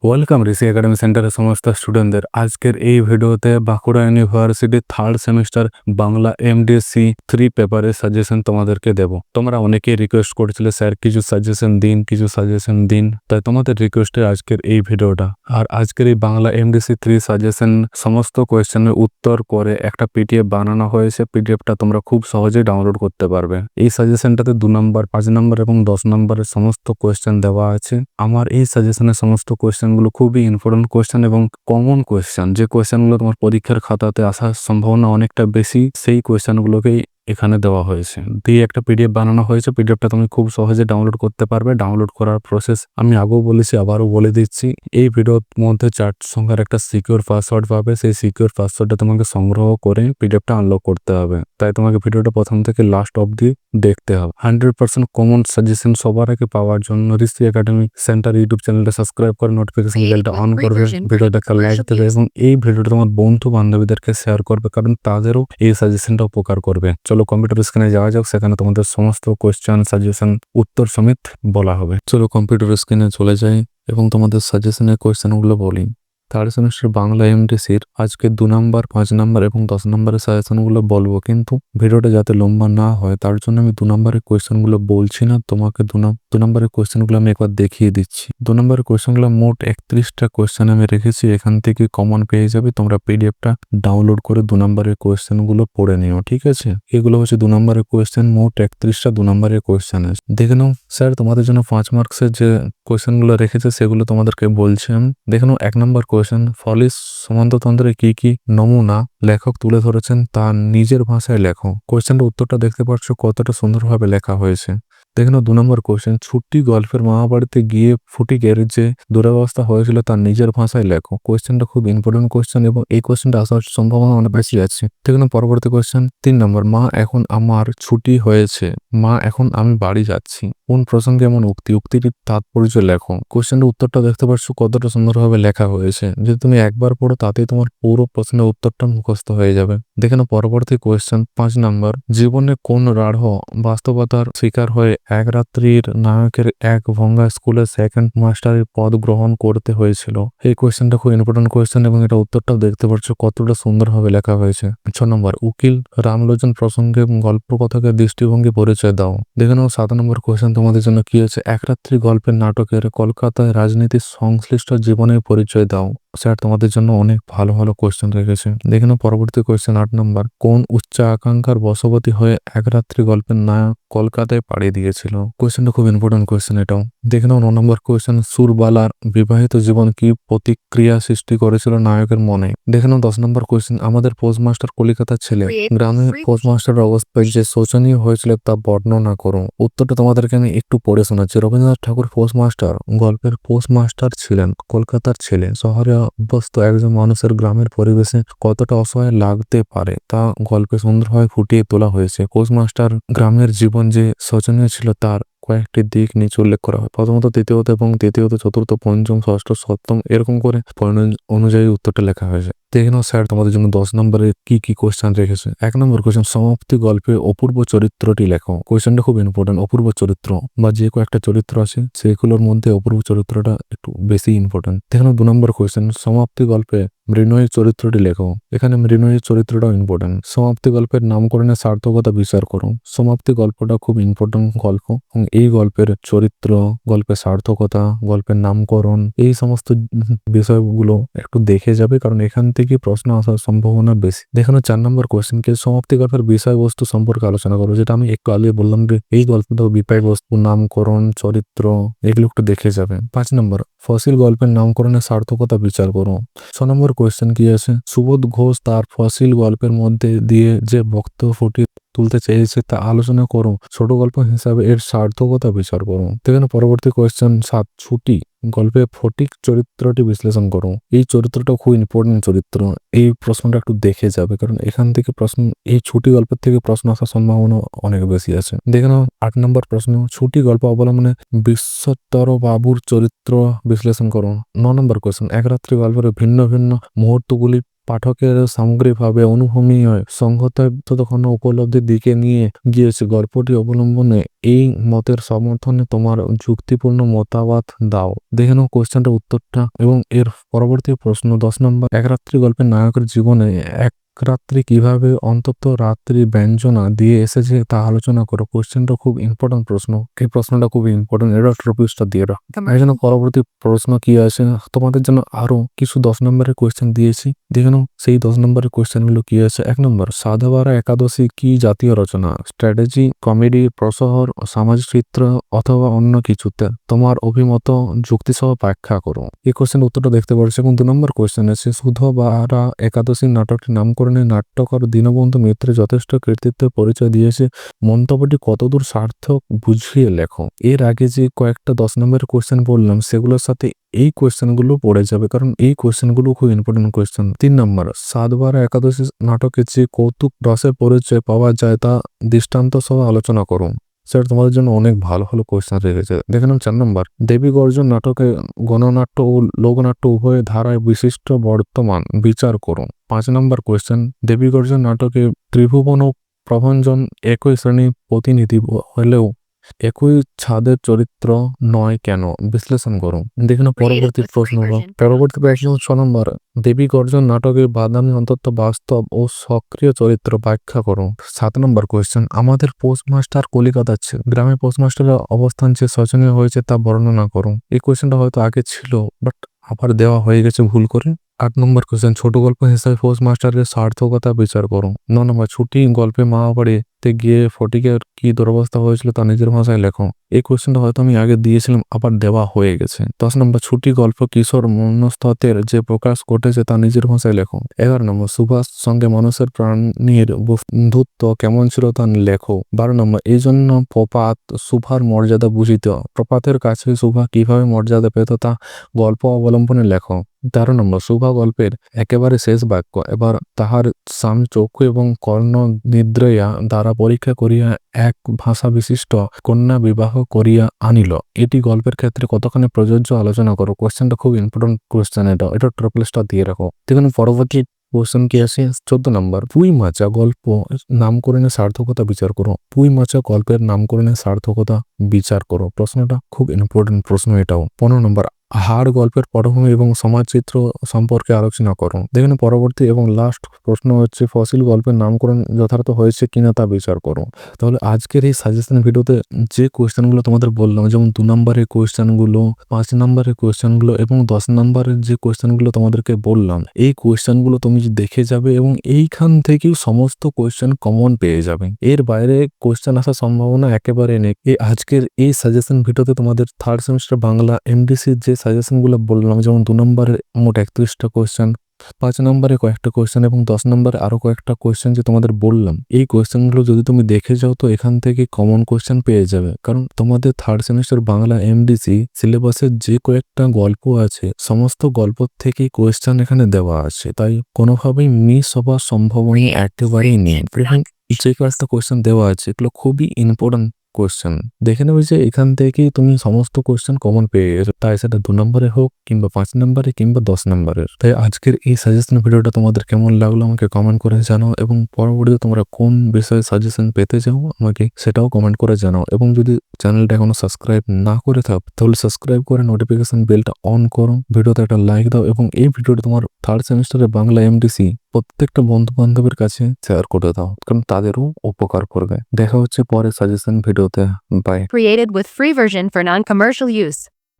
Welcome ঋষি academy সেন্টারের সমস্ত স্টুডেন্টদের। আজকের এই ভিডিওতে বাঁকুড়া ইউনিভার্সিটির থার্ড সেমিস্টার বাংলা এমডিসি 3 পেপারের সাজেশন তোমাদেরকে দেব। তোমরা অনেকেই রিকোয়েস্ট করেছিলে স্যার কিছু সাজেশন দিন, তাই তোমাদের রিকোয়েস্টে আজকের এই ভিডিওটা। আর আজকের এই বাংলা এমডিসি 3 সাজেশন সমস্ত কোয়েশ্চেনের উত্তর করে একটা পিডিএফ বানানো হয়েছে। পিডিএফটা তোমরা খুব সহজেই ডাউনলোড করতে পারবে। এই সাজেশনটাতে 2 নম্বর, 5 নম্বর এবং 10 নম্বরের সমস্ত কোয়েশ্চেন দেওয়া আছে। আমার এই সাজেশনের সমস্ত কোয়েশ্চেনগুলো খুবই ইম্পর্টেন্ট কোয়েশ্চেন এবং কমন কোয়েশ্চেন, যে কোয়েশ্চেনগুলো তোমার পরীক্ষার খাতাতে আসার সম্ভাবনা অনেকটা বেশি, সেই কোয়েশ্চেনগুলোকেই এখানে দেওয়া হয়েছে। দিয়ে একটা পিডিএফ বানানো হয়েছে। পিডিএফটা তুমি খুব সহজে ডাউনলোড করতে পারবে। ডাউনলোড করার প্রসেস আমি আগেও বলেছি, আবারও বলে দিচ্ছি। এই ভিডিওর মধ্যে 4 সংখ্যার একটা সিকিউর পাসওয়ার্ড পাবে। সেই সিকিউর পাসওয়ার্ডটা তোমাকে সংগ্রহ করে পিডিএফটা আনলক করতে হবে। তাই তোমাকে ভিডিওটা প্রথম থেকে লাস্ট অবধি দেখতে হবে। 100% কমন সাজেশন সবার আগে পাওয়ার জন্য ঋষি একাডেমি সেন্টার ইউটিউব চ্যানেলটা সাবস্ক্রাইব করে নোটিফিকেশন বেলটা অন করবে, ভিডিওটাকে লাইক দেবে এবং এই ভিডিওটা তোমার বন্ধু বান্ধবীদেরকে শেয়ার করবে, কারণ তাদেরও এই সাজেশনটা উপকার করবে। চলো কম্পিউটার স্ক্রিনে যাওয়া যাক, সেখানে তোমাদের সমস্ত কোয়েশ্চেন সাজেশন উত্তর সমেত বলা হবে। চলো কম্পিউটার স্ক্রিনে চলে যাই এবং তোমাদের সাজেশনের কোয়েশ্চেনগুলো বলি। থার্ড সেমিস্টার বাংলা এমডিসির আজকে 2 নম্বর, 5 নম্বর এবং 10 নম্বরের সাজেশনগুলো বলবো, কিন্তু ভিডিওটা যাতে লম্বা না হয় তার জন্য আমি 2 নম্বরের কোয়েশ্চেনগুলো বলছি না। তোমাকে 2 নম্বরের কোয়েশ্চেনগুলো আমি একবার দেখিয়ে দিচ্ছি। 2 নম্বরের কোয়েশ্চেনগুলো মোট 31টা কোয়েশ্চেন আমি রেখেছি, এখান থেকে কমন পেয়ে যাবে। তোমরা পিডিএফটা ডাউনলোড করে 2 নম্বরের কোয়েশ্চেনগুলো পড়ে নিও, ঠিক আছে? এগুলো হচ্ছে 2 নম্বরের কোয়েশ্চেন, মোট 31টা 2 নম্বরের কোয়েশ্চেন আছে। দেখে নাও স্যার তোমাদের জন্য 5 মার্কসের যে কোয়েশ্চেনগুলো রেখেছে সেগুলো তোমাদেরকে বলছেন। দেখে নাও 1 নম্বর কোয়েশ্চেন, ফলিস সমান্ততন্ত্রে কি কি নমুনা লেখক তুলে ধরেছেন তা নিজের ভাষায় লেখো। কোয়েশ্চেনটা উত্তরটা দেখতে পাচ্ছ কতটা সুন্দরভাবে লেখা হয়েছে। দেখে নাও 2 নম্বর কোয়েশ্চেন, ছুটি গল্পের মামাবাড়িতে গিয়ে ফটিকের যে দুরবস্থা হয়েছিল তার নিজের ভাষায় লেখো। কোয়েশ্চেনটা খুব ইম্পর্টেন্ট কোয়েশ্চেন এবং এই কোয়েশ্চেনটা আসার সম্ভাবনা অনেক বেশি আছে। দেখে নাও পরবর্তী কোয়েশ্চেন 3 নম্বর, মা এখন আমার ছুটি হয়েছে, মা এখন আমি বাড়ি যাচ্ছি। কোন প্রসঙ্গে এমন উক্তিটির তাৎপর্য লেখো। কোয়েশ্চেনটা উত্তরটা দেখতে পাচ্ছ কতটা সুন্দরভাবে লেখা হয়েছে। যদি তুমি একবার পড়ো তাতেই তোমার পুরো প্রশ্নের উত্তরটা মুখস্থ হয়ে যাবে। দেখে নাও পরবর্তী কোয়েশ্চেন 5 নম্বর, জীবনে কোন রাঢ় বাস্তবতার শিকার হয়ে এক রাত্রির নায়কের এক ভঙ্গা স্কুলে সেকেন্ড মাস্টারের পদ গ্রহণ করতে হয়েছিল। এই কোয়েশ্চেনটা খুব ইম্পর্টেন্ট কোয়েশ্চেন এবং এটা উত্তরটাও দেখতে পাচ্ছ কতটা সুন্দরভাবে লেখা হয়েছে। 6 নম্বর, উকিল রামলোচন প্রসঙ্গে গল্প কথাকে দৃষ্টিভঙ্গি পরিচয় দাও। দেখে নাও 7 নম্বর কোয়েশ্চেন তোমাদের জন্য কি আছে, এক রাত্রি গল্পের নাটকের কলকাতায় রাজনীতির সংশ্লিষ্ট জীবনের পরিচয় দাও। স্যার তোমাদের জন্য অনেক ভালো ভালো কোয়েশ্চেন রেখেছে। দেখে নাও পরবর্তী কোয়েশ্চেন 8 নম্বর, কোন উচ্চ আকাঙ্ক্ষার বশবর্তী হয়ে এক রাত্রি গল্পের নায়ক কলকাতায় পাড়ি দিয়েছিল। কোয়েশ্চেনটা খুব ইম্পর্টেন্ট কোয়েশ্চেন এটাও। দেখে নাও 9 নম্বর কোয়েশ্চেন, সুরবালার বিবাহিত জীবন কি প্রতিক্রিয়া সৃষ্টি করেছিল নায়কের মনে। দেখে নাও 10 নম্বর কোয়েশ্চেন, আমাদের পোস্টমাস্টার কলিকাতার ছেলে গ্রামের পোস্টমাস্টারের অবস্থা যে শোচনীয় হয়েছিল তা বর্ণনা করো। উত্তরটা তোমাদেরকে আমি একটু পড়ে শোনাচ্ছি। রবীন্দ্রনাথ ঠাকুর পোস্টমাস্টার গল্পের পোস্টমাস্টার ছিলেন। কলকাতার ছেলে শহরে অভ্যস্ত একজন মানুষের গ্রামের পরিবেশে কতটা অসহায় লাগতে পারে তা গল্পে সুন্দরভাবে ফুটিয়ে তোলা হয়েছে। পোস্টমাস্টার গ্রামের জীবন যে শোচনীয় ছিল তার কয়েকটি দিক নিচে উল্লেখ করা হয়। প্রথমত, দ্বিতীয়ত, চতুর্থ, পঞ্চম, ষষ্ঠ, সপ্তম এরকম করে অনুযায়ী উত্তরটা লেখা হয়েছে। দেখে নাও স্যার তোমাদের জন্য 10 নম্বরে কি কি কোয়েশ্চেন রেখেছে। 1 নম্বর কোয়েশ্চেন, সমাপ্তি গল্পে অপূর্ব চরিত্রটি লেখো। কোয়েশ্চেনটা খুব ইম্পর্টেন্ট। অপূর্ব চরিত্র বা যে কয়েকটা চরিত্র আছে সেগুলোর মধ্যে অপূর্ব চরিত্রটা একটু বেশি ইম্পর্টেন্ট। দেখে নাও 2 নম্বর কোয়েশ্চেন, সমাপ্তি গল্পে মৃণয়ের চরিত্রটি লেখো। এখানে মৃণয়ের চরিত্রটাও ইম্পর্টেন্ট। সমাপ্তি গল্পের নামকরণের সার্থকতা বিচার করো। সমাপ্তি গল্পটা খুব ইম্পর্টেন্ট গল্প এবং এই গল্পের চরিত্র, গল্পের সার্থকতা, গল্পের নামকরণ এই সমস্ত বিষয়গুলো একটু দেখে যাবে, কারণ এখান থেকে প্রশ্ন আসার সম্ভাবনা বেশি। দেখানো 4 নম্বর কোয়েশ্চেনকে সমাপ্তি গল্পের বিষয়বস্তু সম্পর্কে আলোচনা করো, যেটা আমি একটু আগে বললাম যে এই গল্পটা বিষয়বস্তু, নামকরণ, চরিত্র এগুলো একটু দেখে যাবে। 5 নম্বর, ফসিল গল্পের নামকরণের সার্থকতা বিচার করো। 6 নম্বর কোয়েশ্চেন কি আছে, সুবোধ ঘোষ তার ফসিল গল্পের মধ্যে দিয়ে যে বক্তব্য ফুটিয়ে তুলতে চেয়েছে তা আলোচনা করো। ছোট গল্প হিসাবে এর সার্থকতা বিচার করো। দেখেন পরবর্তী কোয়েশ্চেন 7, ছুটি গল্পে ফটিক চরিত্রটি বিশ্লেষণ করো। এই চরিত্রটা খুব ইম্পর্টেন্ট চরিত্র। এই প্রশ্নটা একটু দেখে যাবে, কারণ এখান থেকে প্রশ্ন, এই ছুটি গল্পের থেকে প্রশ্ন আসার সম্ভাবনা অনেক বেশি আছে। দেখে নাও 8 নম্বর প্রশ্ন, ছুটি গল্প অবলম্বনে বিশ্বত্তর বাবুর চরিত্র বিশ্লেষণ করো। 9 নম্বর কোয়েশ্চেন, এক রাত্রি গল্পের ভিন্ন ভিন্ন মুহূর্তগুলি পাঠকের সামগ্রিকভাবে অনুভূমিক সংহতে ততক্ষণ উপলব্ধির দিকে নিয়ে গিয়েছে। গল্পটি অবলম্বনে এই মতের সমর্থনে তোমার যুক্তিপূর্ণ মতামত দাও। দেখে নাও কোশ্চেনটার উত্তরটা এবং এর পরবর্তী প্রশ্ন 10 নম্বর। এক রাত্রি গল্পের নায়কের জীবনে এক রাত্রি কিভাবে অন্তত রাত্রি ব্যঞ্জনা দিয়ে এসেছে তা আলোচনা করো। কোশ্চেনটা খুব ইম্পর্টেন্ট প্রশ্ন, এই প্রশ্নটা খুব ইম্পর্টেন্ট, এটা ট্রপিসটা দিয়ে রাখ। এই জন্য পরবর্তী প্রশ্ন কি আছে তোমাদের জন্য আরো কিছু 10 নম্বরের কোশ্চেন দিয়েছি, দেখে নাও সেই 10 নম্বরের কোশ্চেনগুলো কি আছে। 1 নম্বর, সাধবারা একাদশী কি জাতীয় রচনা? স্ট্র্যাটেজি, কমেডি, প্রসহর, সামাজিক চিত্র অথবা অন্য কিছুতে? তোমার অভিমত যুক্তিসহ ব্যাখ্যা করো। এই কোশ্চেন উত্তরটা দেখতে পাচ্ছি। এবং 2 নম্বর কোশ্চেন আছে, সুধবারা একাদশী নাটকটি নামকরণে নাট্যকার দীনবন্ধু মিত্র যথেষ্ট কৃতিত্বের পরিচয় দিয়েছে। মন্তব্যটি কতদূর সার্থক বুঝিয়ে লেখো। এর আগে যে কয়েকটা 10 নম্বরের কোশ্চেন বললাম সেগুলোর সাথে এই কোশ্চেনগুলো পড়ে যাবে, কারণ এই কোশ্চেনগুলো খুব ইম্পর্টেন্ট কোশ্চেন। 3 নম্বর, সাতবার একাদশী নাটকে যে কৌতুক রসের পরিচয় পাওয়া যায় তা দৃষ্টান্ত সহ আলোচনা করুন। স্যার তোমাদের জন্য অনেক ভালো ভালো কোশ্চেন রেখেছে। দেখে নাও 4 নম্বর, দেবী গর্জন নাটকে গণনাট্য ও লোকনাট্য উভয় ধারায় বিশিষ্ট বর্তমান বিচার করুন। 5 নম্বর কোশ্চেন, দেবী গর্জন নাটকে ত্রিভুবন ও প্রভঞ্জন একই শ্রেণী প্রতিনিধি হলেও একই ছাদের চরিত্র নয় কেন? বিশ্লেষণ করুন। দেখুন পরবর্তী প্রশ্ন। পরবর্তী প্রশ্ন 6 নম্বর, দেবী গর্জন নাটকে বাদামি অন্তত বাস্তব ও সক্রিয় চরিত্র ব্যাখ্যা করুন। 7 নম্বর কোয়েশ্চেন, আমাদের পোস্টমাস্টার কলিকাতা গ্রামে পোস্টমাস্টারের অবস্থান যে শোচনীয় হয়েছে তা বর্ণনা করুন। এই কোয়েশ্চেনটা হয়তো আগে ছিল বাট আবার দেওয়া হয়ে গেছে ভুল করে। 8 নম্বর কোয়েশ্চেন, ছোট গল্প হিসাবে পোস্টমাস্টারের সার্থকতা বিচার করুন। 9 নম্বর, ছুটি গল্পে মা বাড়িতে গিয়ে ফটিকের কি দুরবস্থা হয়েছিল তা নিজের ভাষায় লেখো। এই কোয়েশ্চেনটা হয়তো আমি আগে দিয়েছিলাম, আবার দেওয়া হয়ে গেছে। 10 নম্বর, ছুটি গল্প কিশোর মনস্তত্ত্বের যে প্রকাশ ঘটেছে তা নিজের ভাষায় লেখো। 11 নম্বর, সুভাষ সঙ্গে মানুষের প্রাণীর বন্ধুত্ব কেমন ছিল তা লেখো। 12 নম্বর, এই জন্য প্রপাত সুভার মর্যাদা বুঝিত। প্রপাতের কাছে সুভা কিভাবে মর্যাদা পেত তা গল্প অবলম্বনে লেখো। 13 নম্বর, সুভা গল্পের একেবারে শেষ বাক্য, এবার তাহার সাম চক্ষু এবং কর্ণ নিদ্রয়া দ্বারা পরীক্ষা করিয়া এক ভাষা বিশিষ্ট কন্যা বিবাহ করিয়া আনিল। এটি গল্পের ক্ষেত্রে কতখানি প্রযোজ্য আলোচনা করো। কোয়েশ্চেনটা খুব ইম্পর্টেন্ট কোয়েশ্চেন, এটা ট্রিপলসটা দিয়ে রাখো। দেখুন পরবর্তী কোয়েশ্চেন কি আছে 14 নম্বর, পুঁই মাচা গল্প নামকরণের সার্থকতা বিচার করো। পুঁই মাচা গল্পের নামকরণের সার্থকতা বিচার করো। প্রশ্নটা খুব ইম্পর্টেন্ট প্রশ্ন এটাও। 15 নম্বর, হাড় গল্পের পটভূমি এবং সমাজচিত্র সম্পর্কে আলোচনা করো। দেখুন পরবর্তী এবং লাস্ট প্রশ্ন হচ্ছে, ফসিল গল্পের নামকরণ যথার্থ হয়েছে কিনা তা বিচার করো। তাহলে আজকের এই সাজেশন ভিডিওতে যে কোয়েশ্চেনগুলো তোমাদের বললাম, যেমন 2 নম্বরের কোয়েশ্চেনগুলো, 5 নম্বরের কোয়েশ্চেনগুলো এবং 10 নম্বরের যে কোয়েশ্চেনগুলো তোমাদেরকে বললাম, এই কোয়েশ্চেনগুলো তুমি দেখে যাবে এবং এইখান থেকেই সমস্ত কোয়েশ্চেন কমন পেয়ে যাবে। এর বাইরে কোয়েশ্চেন আসার সম্ভাবনা একেবারে নেই। আজকের এই সাজেশন ভিডিওতে তোমাদের 3rd সেমিস্টার বাংলা এমডিসির যে সাজেশনগুলো বললাম, যেমন 2 নম্বরে মোট 31টা কোয়েশ্চেন, 5 নম্বরে কয়েকটা কোয়েশ্চেন এবং 10 নম্বরে আরো কয়েকটা কোয়েশ্চেন যে তোমাদের বললাম, এই কোয়েশ্চেনগুলো যদি তুমি দেখে যাও তো এখান থেকে কমন কোয়েশ্চেন পেয়ে যাবে। কারণ তোমাদের 3rd সেমিস্টার বাংলা এমডিসি সিলেবাসের যে কয়েকটা গল্প আছে সমস্ত গল্প থেকেই কোয়েশ্চেন এখানে দেওয়া আছে, তাই কোনোভাবেই মিস হবার সম্ভাবনা একেবারেই নেই। যে কয়েকটা কোয়েশ্চেন দেওয়া আছে এগুলো খুবই ইম্পর্টেন্ট কোয়েশ্চেন। দেখে নেবে যে এখান থেকেই তুমি সমস্ত কোয়েশ্চেন কমন পেয়ে গেছো, তাই সেটা 2 নম্বরে হোক কিংবা 5 নম্বরে কিংবা 10 নম্বরের। তাই আজকের এই সাজেশন ভিডিওটা তোমাদের কেমন লাগলো আমাকে কমেন্ট করে জানাও এবং পরবর্তীতে তোমরা কোন বিষয়ে সাজেশন পেতে চাও আমাকে সেটাও কমেন্ট করে জানাও। এবং যদি চ্যানেলটা এখনো সাবস্ক্রাইব না করে থাকো তাহলে সাবস্ক্রাইব করে নোটিফিকেশন বেলটা অন করো, ভিডিওতে একটা লাইক দাও এবং এই ভিডিওটা তোমার 3rd সেমিস্টারের বাংলা এমডিসি প্রত্যেকটা বন্ধু বান্ধবের কাছে শেয়ার করে দাও, কারণ তাদেরও উপকার করবে। দেখা হচ্ছে পরের সাজেশন ভিডিওতে। By. Created with free version for non-commercial use.